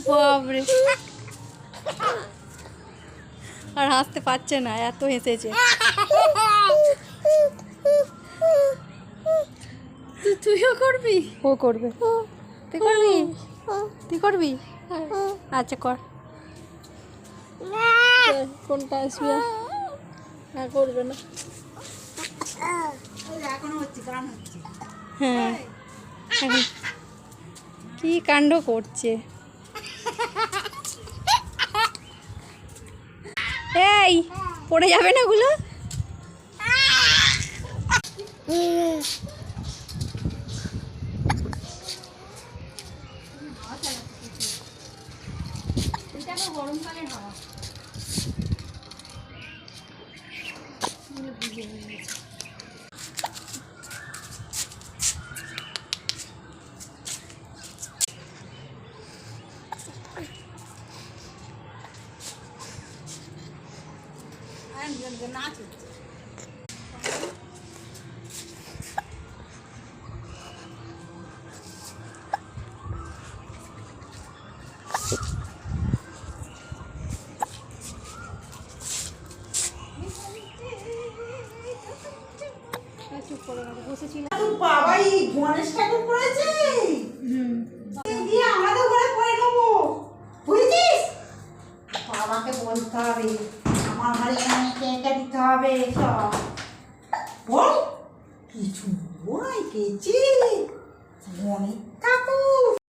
বাবরে, আর হাসতে পারছে না, এত হেসেছে। তুইও করবি? ও করবে। তুই করবি? তুই করবি? আচ্ছা কর। কোনটা আসবে? না করবে না। হ্যাঁ, এখন কি কাণ্ড করছে। এই পড়ে যাবে না ওগুলো? গরমকালের হাওয়া। নাচ হচ্ছে। বাবা এই গণেশ ঠাকুর করেছে। দিয়ে আমাদের ঘরে করে নেবো, বুঝেছিস? বাবাকে বলতে হবে আমার ঘরে কেকটা দিতে হবে। সব বল কিছু নয়, কেছি গণেশ ঠাকুর